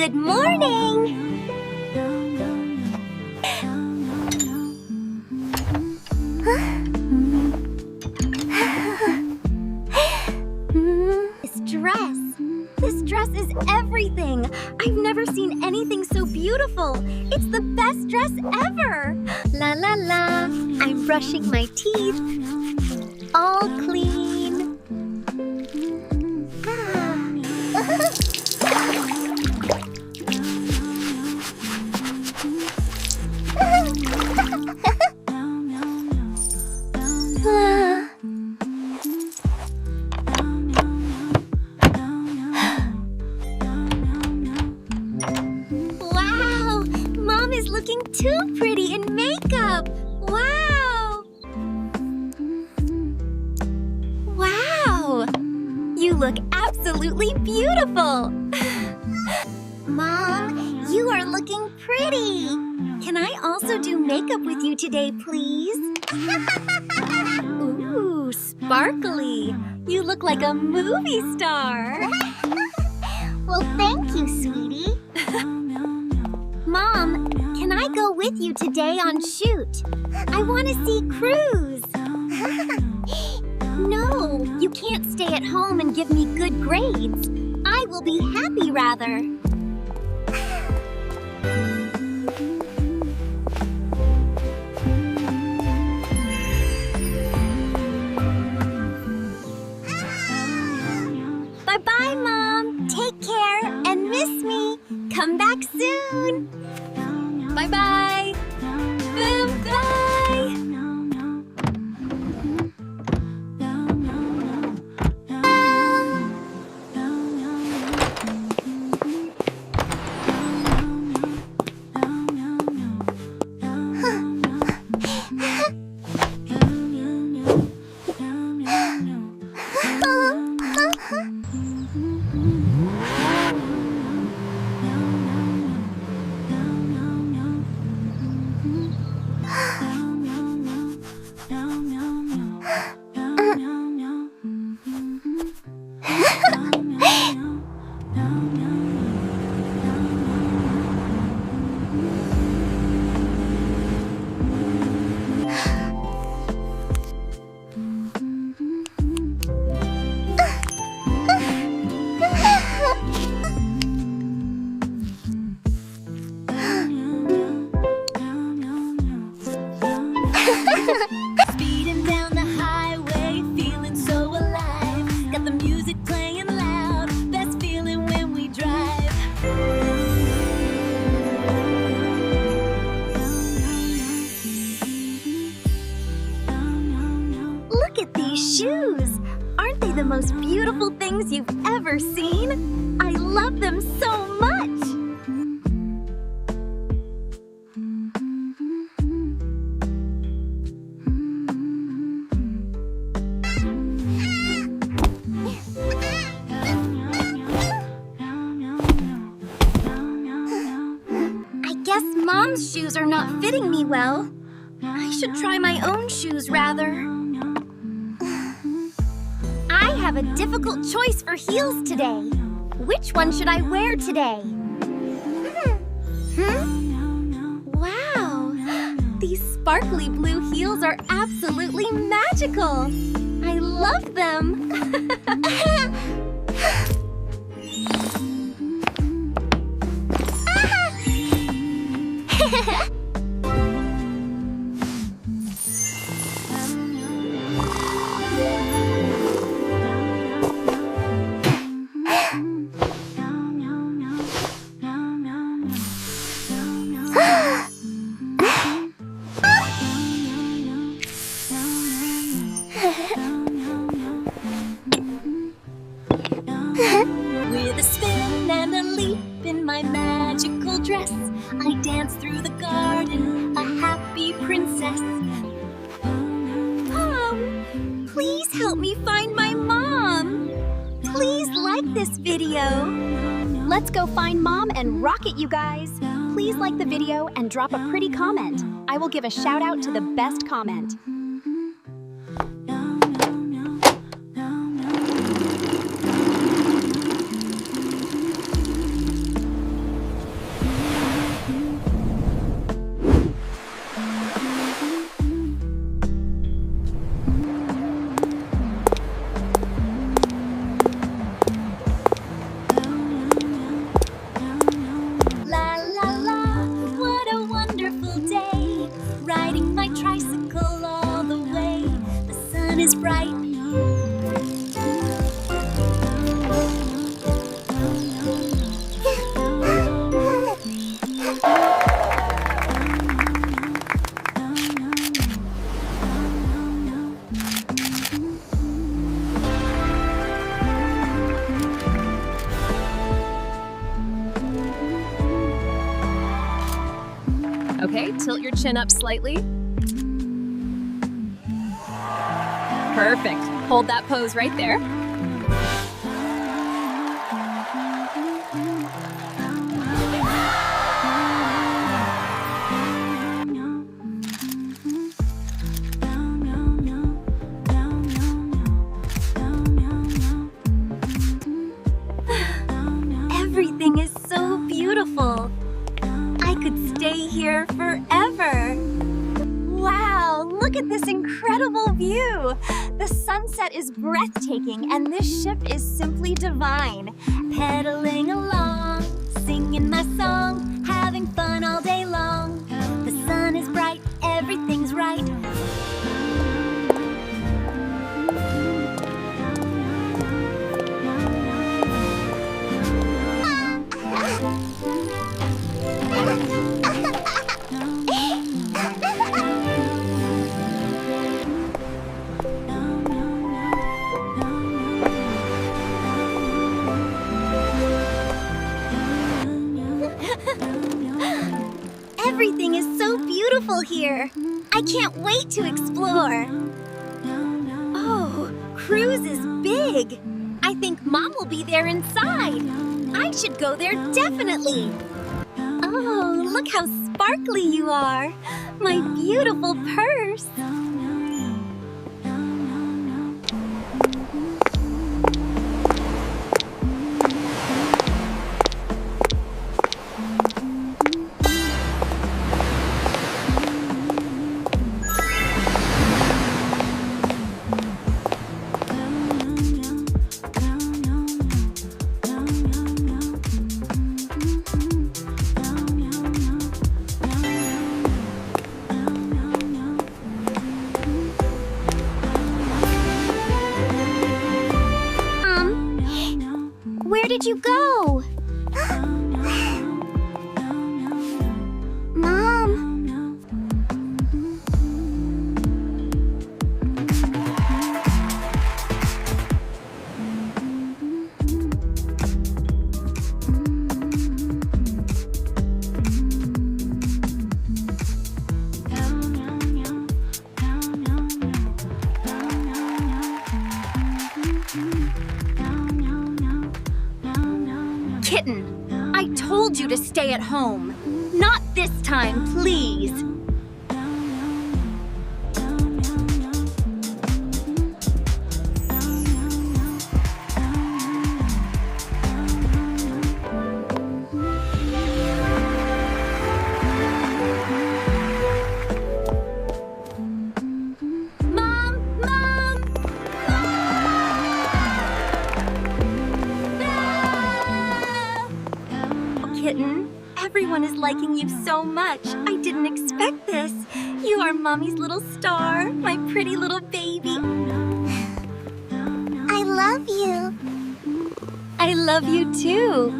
Good morning! This dress is everything! I've never seen anything so beautiful! It's the best dress ever! La la la! I'm brushing my teeth. All clean. Wow! Mom is looking too pretty in makeup! Wow! Wow! You look absolutely beautiful! Mom, you are looking pretty! Can I also do makeup with you today, please? Ooh, sparkly! You look like a movie star! Well, thank you, sweetie. Mom, can I go with you today on shoot? I want to see Cruz. No, you can't stay at home and give me good grades. I will be happy rather. Bye-bye, Mom. Take care and miss me. Come back soon. Bye-bye. Bye-bye. Speeding down the highway, feeling so alive. Got the music playing loud, best feeling when we drive. Look at these shoes! Aren't they the most beautiful things you've ever seen? I love them so much! Mom's shoes are not fitting me well. I should try my own shoes rather. I have a difficult choice for heels today. Which one should I wear today? Wow! These sparkly blue heels are absolutely magical. I love them. With a spin and a leap in my magical dress, I dance through the garden, a happy princess. Mom, please help me find my mom. Please like this video. Let's go find Mom and rock it, you guys. Please like the video and drop a pretty comment. I will give a shout out to the best comment. Okay, tilt your chin up slightly. Perfect. Hold that pose right there. Everything is so beautiful. I could stay here forever. Wow, look at this incredible view. The sunset is breathtaking and this ship is simply divine. Pedaling along, singing my song, having fun all day long. The sun is bright, everything's right. Everything is so beautiful here. I can't wait to explore. Oh, Cruise is big. I think Mom will be there inside. I should go there definitely. Oh, look how sparkly you are. My beautiful purse. Where did you go? Mom. Kitten, I told you to stay at home. Not this time, please. Kitten, everyone is liking you so much. I didn't expect this. You are Mommy's little star, my pretty little baby. I love you. I love you too.